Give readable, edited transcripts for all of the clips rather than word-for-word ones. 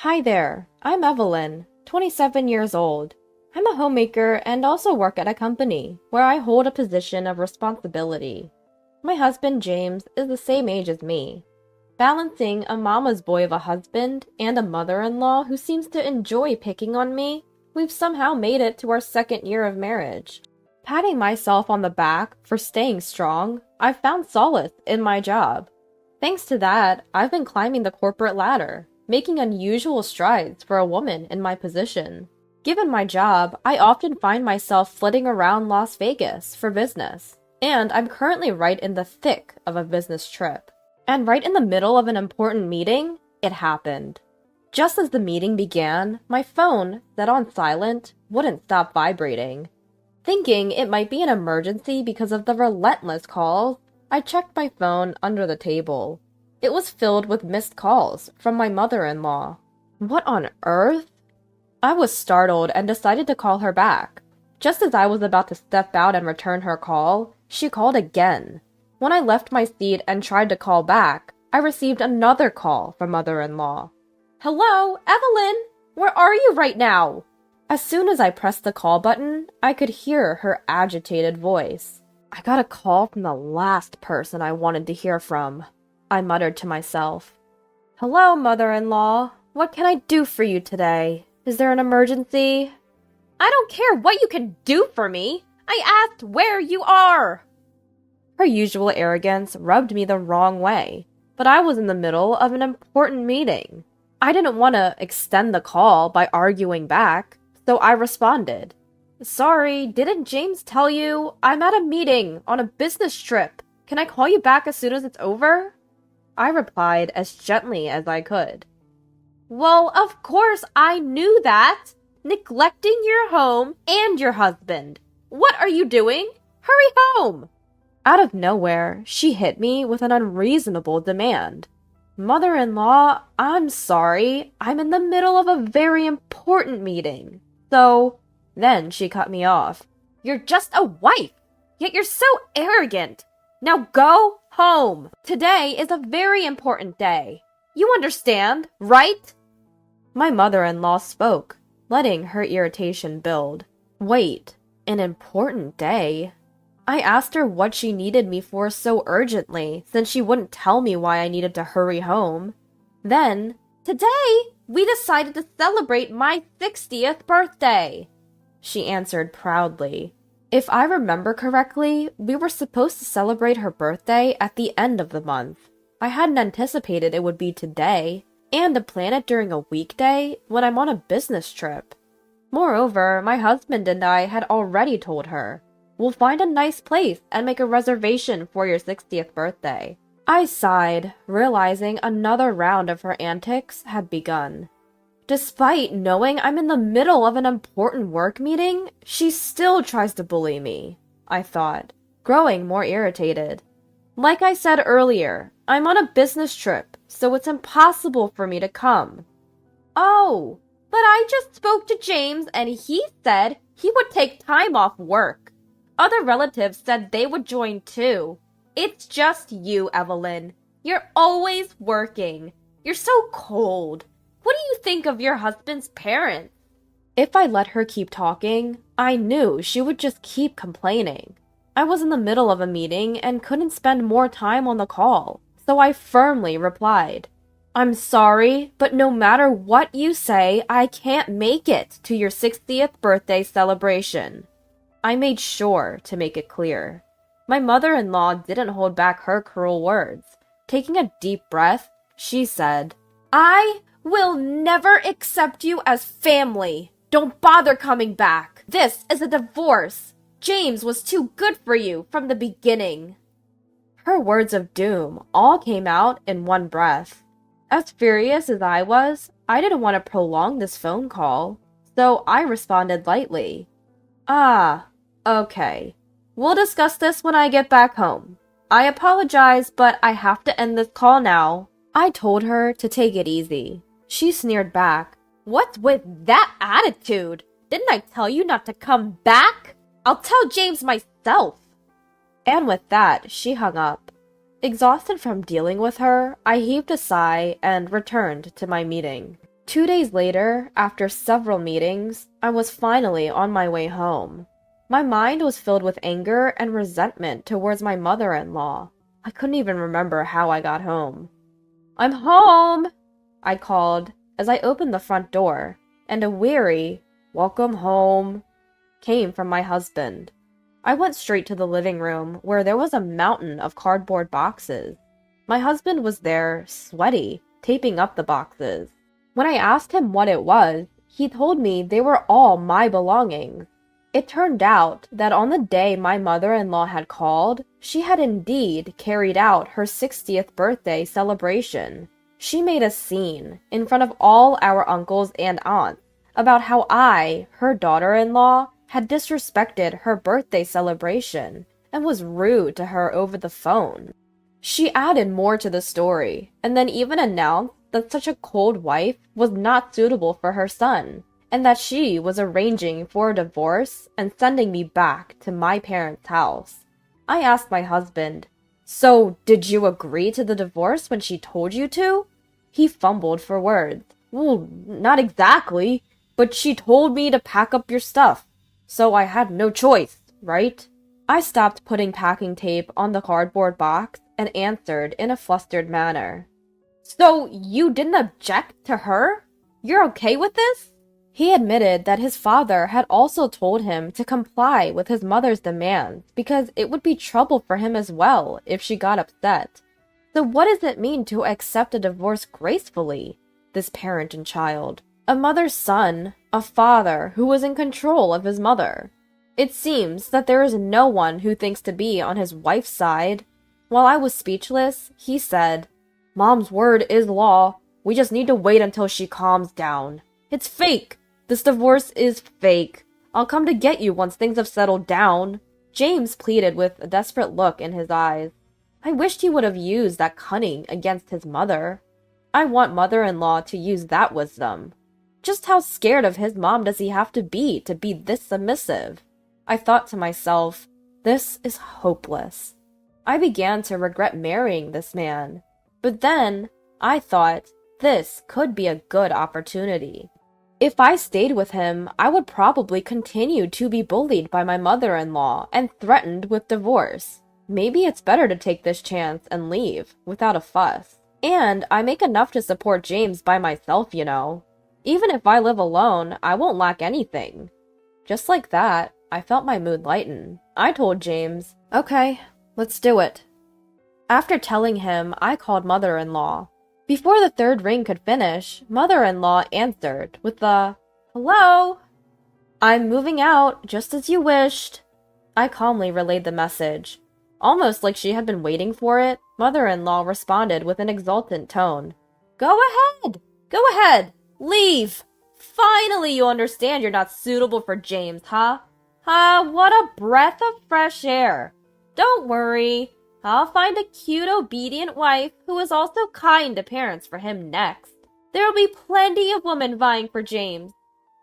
Hi there, I'm Evelyn, 27 years old. I'm a homemaker and also work at a company where I hold a position of responsibility. My husband James is the same age as me. Balancing a mama's boy of a husband and a mother-in-law who seems to enjoy picking on me, we've somehow made it to our second year of marriage. Patting myself on the back for staying strong, I've found solace in my job. Thanks to that, I've been climbing the corporate ladder, making unusual strides for a woman in my position. Given my job, I often find myself flitting around Las Vegas for business, and I'm currently right in the thick of a business trip. And right in the middle of an important meeting, it happened. Just as the meeting began, my phone, set on silent, wouldn't stop vibrating. Thinking it might be an emergency because of the relentless calls, I checked my phone under the table. It was filled with missed calls from my mother-in-law. What on earth? I was startled and decided to call her back. Just as I was about to step out and return her call, she called again. When I left my seat and tried to call back, I received another call from mother-in-law. "Hello, Evelyn! Where are you right now?" As soon as I pressed the call button, I could hear her agitated voice. "I got a call from the last person I wanted to hear from," I muttered to myself. "Hello, mother-in-law. What can I do for you today? Is there an emergency?" "I don't care what you can do for me. I asked where you are." Her usual arrogance rubbed me the wrong way, but I was in the middle of an important meeting. I didn't want to extend the call by arguing back, so I responded. "Sorry, didn't James tell you? I'm at a meeting on a business trip. Can I call you back as soon as it's over?" I replied as gently as I could. "Well, of course I knew that. Neglecting your home and your husband. What are you doing? Hurry home!" Out of nowhere, she hit me with an unreasonable demand. "Mother-in-law, I'm sorry. I'm in the middle of a very important meeting. Then she cut me off. "You're just a wife, yet you're so arrogant. Now go home. Today is a very important day. You understand, right?" My mother-in-law spoke, letting her irritation build. Wait, an important day? I asked her what she needed me for so urgently, since she wouldn't tell me why I needed to hurry home. Then, "Today, we decided to celebrate my 60th birthday," she answered proudly. If I remember correctly, we were supposed to celebrate her birthday at the end of the month. I hadn't anticipated it would be today, and to plan it during a weekday when I'm on a business trip. Moreover, my husband and I had already told her, "We'll find a nice place and make a reservation for your 60th birthday." I sighed, realizing another round of her antics had begun. Despite knowing I'm in the middle of an important work meeting, she still tries to bully me, I thought, growing more irritated. Like I said earlier, I'm on a business trip, so it's impossible for me to come. "Oh, but I just spoke to James and he said he would take time off work. Other relatives said they would join too. It's just you, Evelyn. You're always working. You're so cold. What do you think of your husband's parents?" If I let her keep talking, I knew she would just keep complaining. I was in the middle of a meeting and couldn't spend more time on the call, so I firmly replied, "I'm sorry, but no matter what you say, I can't make it to your 60th birthday celebration." I made sure to make it clear. My mother-in-law didn't hold back her cruel words. Taking a deep breath, she said, "I will never accept you as family. Don't bother coming back. This is a divorce. James was too good for you from the beginning." Her words of doom all came out in one breath. As furious as I was, I didn't want to prolong this phone call, so I responded lightly. "Ah, okay. We'll discuss this when I get back home. I apologize, but I have to end this call now." I told her to take it easy. She sneered back. "What's with that attitude? Didn't I tell you not to come back? I'll tell James myself." And with that, she hung up. Exhausted from dealing with her, I heaved a sigh and returned to my meeting. 2 days later, after several meetings, I was finally on my way home. My mind was filled with anger and resentment towards my mother-in-law. I couldn't even remember how I got home. "I'm home!" I called as I opened the front door, and a weary, "Welcome home," came from my husband. I went straight to the living room, where there was a mountain of cardboard boxes. My husband was there, sweaty, taping up the boxes. When I asked him what it was, he told me they were all my belongings. It turned out that on the day my mother-in-law had called, she had indeed carried out her 60th birthday celebration. She made a scene in front of all our uncles and aunts about how I, her daughter-in-law, had disrespected her birthday celebration and was rude to her over the phone. She added more to the story, and then even announced that such a cold wife was not suitable for her son, and that she was arranging for a divorce and sending me back to my parents' house. I asked my husband, "So, did you agree to the divorce when she told you to?" He fumbled for words. "Well, not exactly, but she told me to pack up your stuff, so I had no choice, right?" I stopped putting packing tape on the cardboard box and answered in a flustered manner. "So you didn't object to her? You're okay with this?" He admitted that his father had also told him to comply with his mother's demands because it would be trouble for him as well if she got upset. So what does it mean to accept a divorce gracefully? This parent and child. A mother's son, a father who was in control of his mother. It seems that there is no one who thinks to be on his wife's side. While I was speechless, he said, "Mom's word is law. We just need to wait until she calms down. It's fake. This divorce is fake. I'll come to get you once things have settled down." James pleaded with a desperate look in his eyes. I wished he would have used that cunning against his mother. I want mother-in-law to use that wisdom. Just how scared of his mom does he have to be this submissive? I thought to myself, this is hopeless. I began to regret marrying this man. But then, I thought, this could be a good opportunity. If I stayed with him, I would probably continue to be bullied by my mother-in-law and threatened with divorce. Maybe it's better to take this chance and leave, without a fuss. And I make enough to support James by myself, you know. Even if I live alone, I won't lack anything. Just like that, I felt my mood lighten. I told James, "Okay, let's do it." After telling him, I called mother-in-law. Before the third ring could finish, mother-in-law answered with the, "Hello? I'm moving out, just as you wished." I calmly relayed the message. Almost like she had been waiting for it, mother-in-law responded with an exultant tone. Go ahead, leave. Finally you understand you're not suitable for James, huh? What a breath of fresh air. Don't worry, I'll find a cute, obedient wife who is also kind to parents for him next. There'll be plenty of women vying for James.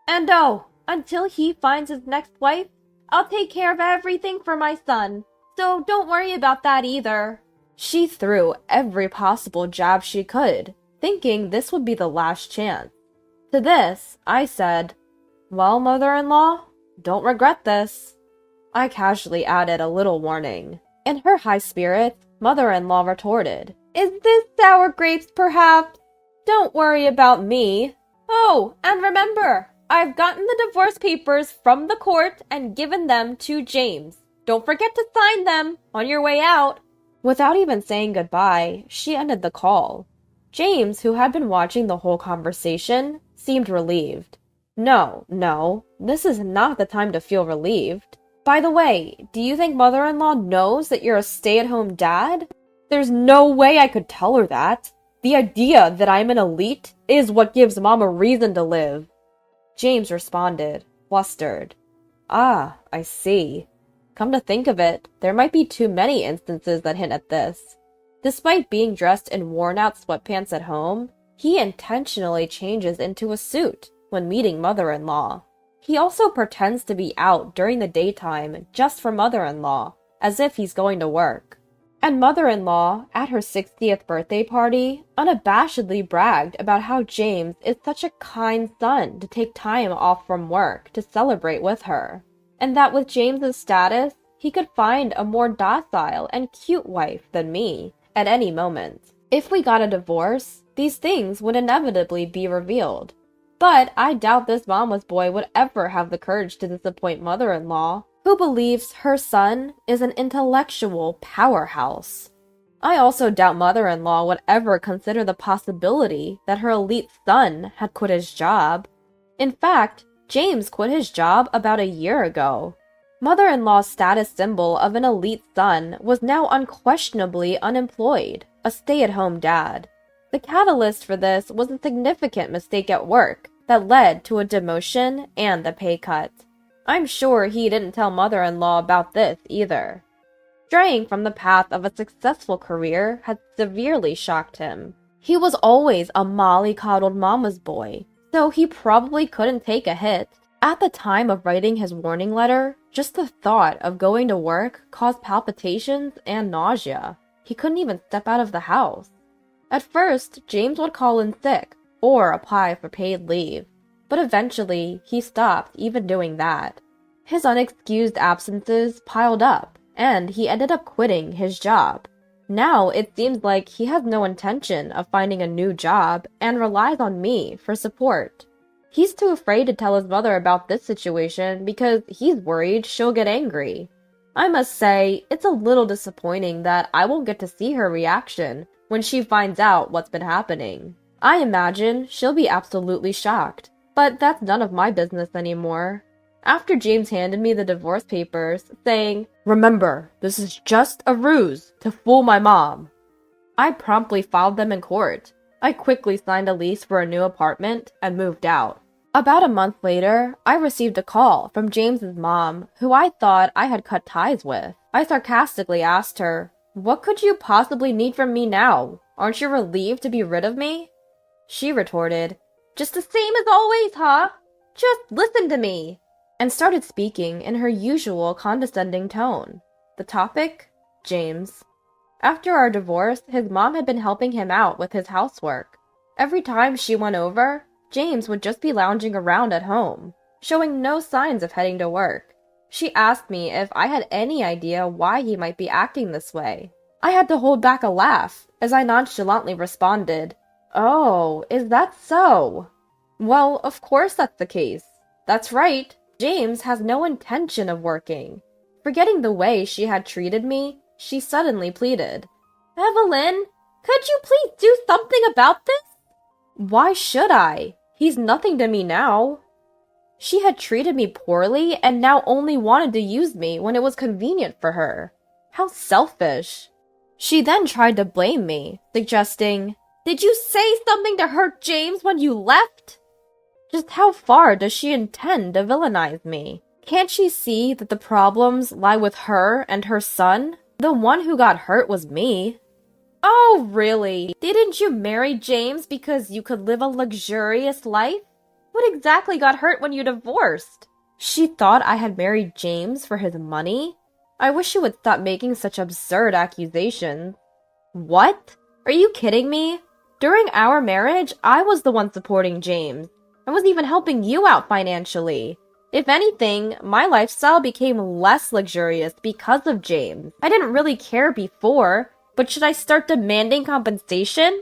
And until he finds his next wife, I'll take care of everything for my son. So don't worry about that either. She threw every possible jab she could, thinking this would be the last chance. To this, I said, "Well, mother-in-law, don't regret this." I casually added a little warning. In her high spirits, mother-in-law retorted, "Is this sour grapes, perhaps? Don't worry about me. Oh, and remember, I've gotten the divorce papers from the court and given them to James. Don't forget to sign them on your way out." Without even saying goodbye, she ended the call. James, who had been watching the whole conversation, seemed relieved. No, this is not the time to feel relieved. By the way, do you think mother-in-law knows that you're a stay-at-home dad? There's no way I could tell her that. The idea that I'm an elite is what gives mom a reason to live. James responded, flustered. I see. Come to think of it, there might be too many instances that hint at this. Despite being dressed in worn-out sweatpants at home, he intentionally changes into a suit when meeting mother-in-law. He also pretends to be out during the daytime just for mother-in-law, as if he's going to work. And mother-in-law, at her 60th birthday party, unabashedly bragged about how James is such a kind son to take time off from work to celebrate with her, and that with James's status, he could find a more docile and cute wife than me at any moment. If we got a divorce, these things would inevitably be revealed. But I doubt this mama's boy would ever have the courage to disappoint mother-in-law, who believes her son is an intellectual powerhouse. I also doubt mother-in-law would ever consider the possibility that her elite son had quit his job. In fact, James quit his job about a year ago. Mother-in-law's status symbol of an elite son was now unquestionably unemployed, a stay-at-home dad. The catalyst for this was a significant mistake at work that led to a demotion and a pay cut. I'm sure he didn't tell mother-in-law about this either. Straying from the path of a successful career had severely shocked him. He was always a mollycoddled mama's boy, so he probably couldn't take a hit. At the time of writing his warning letter, just the thought of going to work caused palpitations and nausea. He couldn't even step out of the house. At first, James would call in sick or apply for paid leave, but eventually he stopped even doing that. His unexcused absences piled up, and he ended up quitting his job. Now it seems like he has no intention of finding a new job and relies on me for support. He's too afraid to tell his mother about this situation because he's worried she'll get angry. I must say, it's a little disappointing that I won't get to see her reaction when she finds out what's been happening. I imagine she'll be absolutely shocked, but that's none of my business anymore. After James handed me the divorce papers, saying, "Remember, this is just a ruse to fool my mom," I promptly filed them in court. I quickly signed a lease for a new apartment and moved out. About a month later, I received a call from James's mom, who I thought I had cut ties with. I sarcastically asked her, "What could you possibly need from me now? Aren't you relieved to be rid of me?" She retorted, "Just the same as always, huh? Just listen to me," and started speaking in her usual condescending tone. The topic? James. After our divorce, his mom had been helping him out with his housework. Every time she went over, James would just be lounging around at home, showing no signs of heading to work. She asked me if I had any idea why he might be acting this way. I had to hold back a laugh as I nonchalantly responded, "Oh, is that so? Well, of course that's the case. That's right. James has no intention of working." Forgetting the way she had treated me, she suddenly pleaded, "Evelyn, could you please do something about this?" Why should I? He's nothing to me now. She had treated me poorly and now only wanted to use me when it was convenient for her. How selfish. She then tried to blame me, suggesting, "Did you say something to hurt James when you left?" Just how far does she intend to villainize me? Can't she see that the problems lie with her and her son? The one who got hurt was me. Oh, really? Didn't you marry James because you could live a luxurious life? What exactly got hurt when you divorced? She thought I had married James for his money? I wish she would stop making such absurd accusations. What? Are you kidding me? During our marriage, I was the one supporting James. I was even helping you out financially. If anything, my lifestyle became less luxurious because of James. I didn't really care before, but should I start demanding compensation?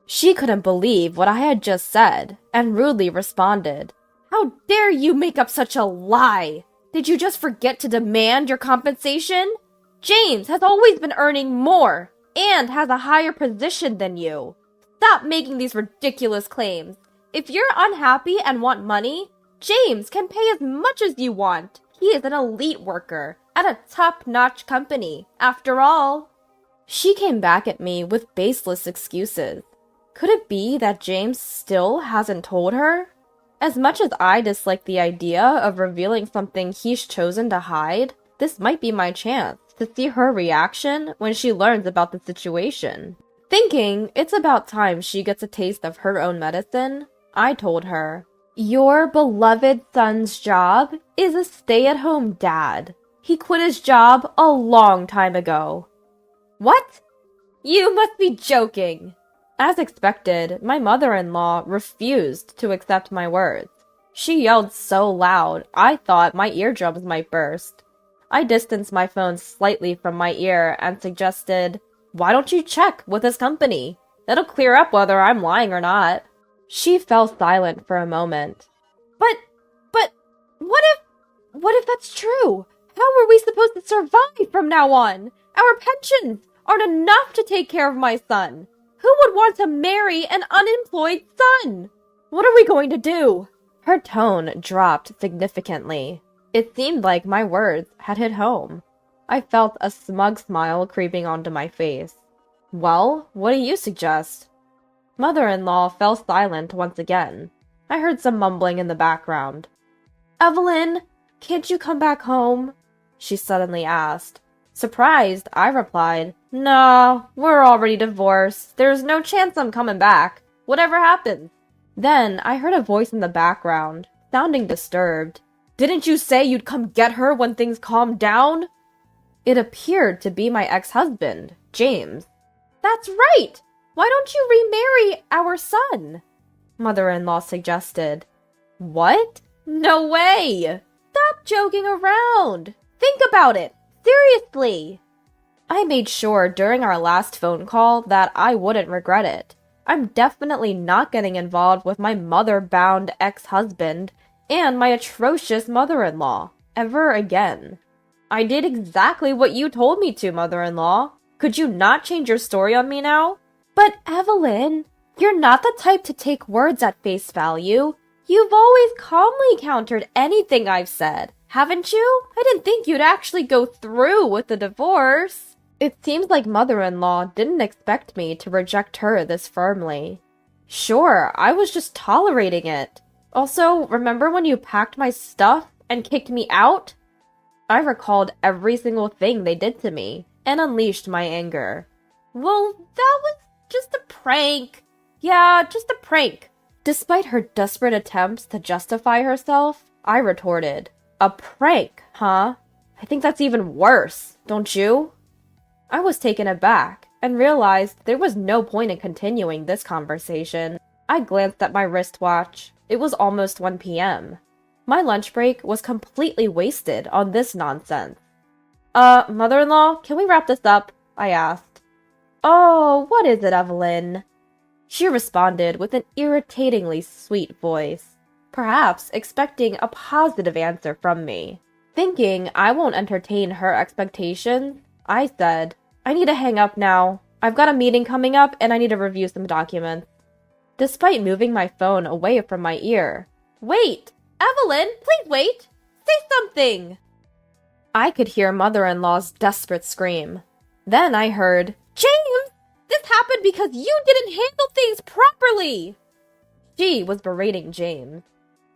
She couldn't believe what I had just said, and rudely responded, "How dare you make up such a lie? Did you just forget to demand your compensation? James has always been earning more, and has a higher position than you. Stop making these ridiculous claims. If you're unhappy and want money, James can pay as much as you want. He is an elite worker at a top-notch company, after all." She came back at me with baseless excuses. Could it be that James still hasn't told her? As much as I dislike the idea of revealing something he's chosen to hide, this might be my chance to see her reaction when she learns about the situation. Thinking it's about time she gets a taste of her own medicine, I told her, "Your beloved son's job is a stay-at-home dad. He quit his job a long time ago." What? You must be joking. As expected, my mother-in-law refused to accept my words. She yelled so loud, I thought my eardrums might burst. I distanced my phone slightly from my ear and suggested, "Why don't you check with his company? It'll clear up whether I'm lying or not." She fell silent for a moment. But, what if that's true? How are we supposed to survive from now on? Our pensions aren't enough to take care of my son. Who would want to marry an unemployed son? What are we going to do? Her tone dropped significantly. It seemed like my words had hit home. I felt a smug smile creeping onto my face. Well, what do you suggest? Mother-in-law fell silent once again. I heard some mumbling in the background. Evelyn, can't you come back home? She suddenly asked. Surprised, I replied, "No, we're already divorced. There's no chance I'm coming back. Whatever happens." Then I heard a voice in the background, sounding disturbed. "Didn't you say you'd come get her when things calmed down?" It appeared to be my ex-husband, James. "That's right! Why don't you remarry our son?" Mother-in-law suggested. What? No way! Stop joking around! Think about it! Seriously! I made sure during our last phone call that I wouldn't regret it. I'm definitely not getting involved with my mother-bound ex-husband and my atrocious mother-in-law ever again. I did exactly what you told me to, mother-in-law. Could you not change your story on me now? But Evelyn, you're not the type to take words at face value. You've always calmly countered anything I've said, haven't you? I didn't think you'd actually go through with the divorce. It seems like mother-in-law didn't expect me to reject her this firmly. Sure, I was just tolerating it. Also, remember when you packed my stuff and kicked me out? I recalled every single thing they did to me and unleashed my anger. Well, that was just a prank. Yeah, just a prank. Despite her desperate attempts to justify herself, I retorted, "A prank, huh? I think that's even worse, don't you?" I was taken aback and realized there was no point in continuing this conversation. I glanced at my wristwatch. It was almost 1 p.m. My lunch break was completely wasted on this nonsense. Mother-in-law, can we wrap this up? I asked. Oh, what is it, Evelyn? She responded with an irritatingly sweet voice, perhaps expecting a positive answer from me. Thinking I won't entertain her expectations, I said, I need to hang up now. I've got a meeting coming up and I need to review some documents. Despite moving my phone away from my ear. Wait! Evelyn, please wait! Say something! I could hear mother-in-law's desperate scream. Then I heard, James! This happened because you didn't handle things properly! She was berating James.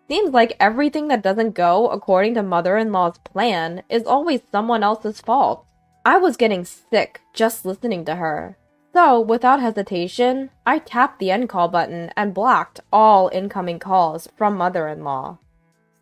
Seems like everything that doesn't go according to mother-in-law's plan is always someone else's fault. I was getting sick just listening to her. So, without hesitation, I tapped the end call button and blocked all incoming calls from mother-in-law.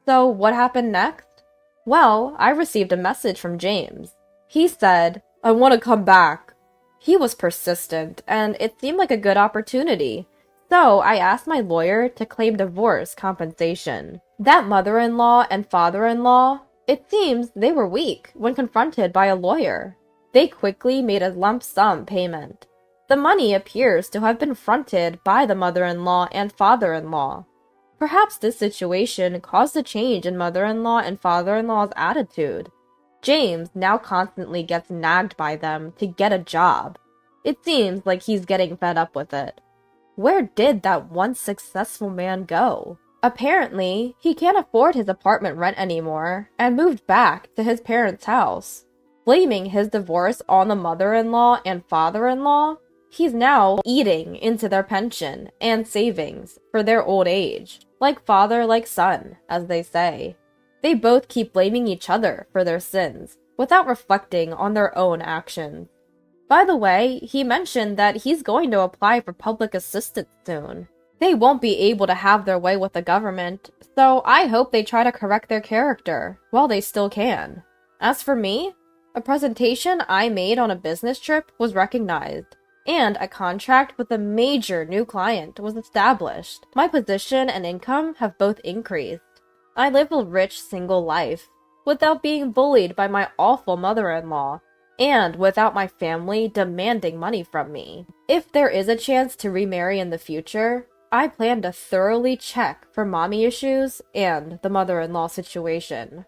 So, what happened next? Well, I received a message from James. He said, I want to come back. He was persistent, and it seemed like a good opportunity. So, I asked my lawyer to claim divorce compensation. That mother-in-law and father-in-law, it seems they were weak when confronted by a lawyer. They quickly made a lump sum payment. The money appears to have been fronted by the mother-in-law and father-in-law. Perhaps this situation caused a change in mother-in-law and father-in-law's attitude. James now constantly gets nagged by them to get a job. It seems like he's getting fed up with it. Where did that once successful man go? Apparently, he can't afford his apartment rent anymore and moved back to his parents' house. Blaming his divorce on the mother-in-law and father-in-law, he's now eating into their pension and savings for their old age. Like father, like son, as they say. They both keep blaming each other for their sins, without reflecting on their own actions. By the way, he mentioned that he's going to apply for public assistance soon. They won't be able to have their way with the government, so I hope they try to correct their character while they still can. As for me, A presentation I made on a business trip was recognized, and a contract with a major new client was established. My position and income have both increased. I live a rich single life, without being bullied by my awful mother-in-law, and without my family demanding money from me. If there is a chance to remarry in the future, I plan to thoroughly check for mommy issues and the mother-in-law situation.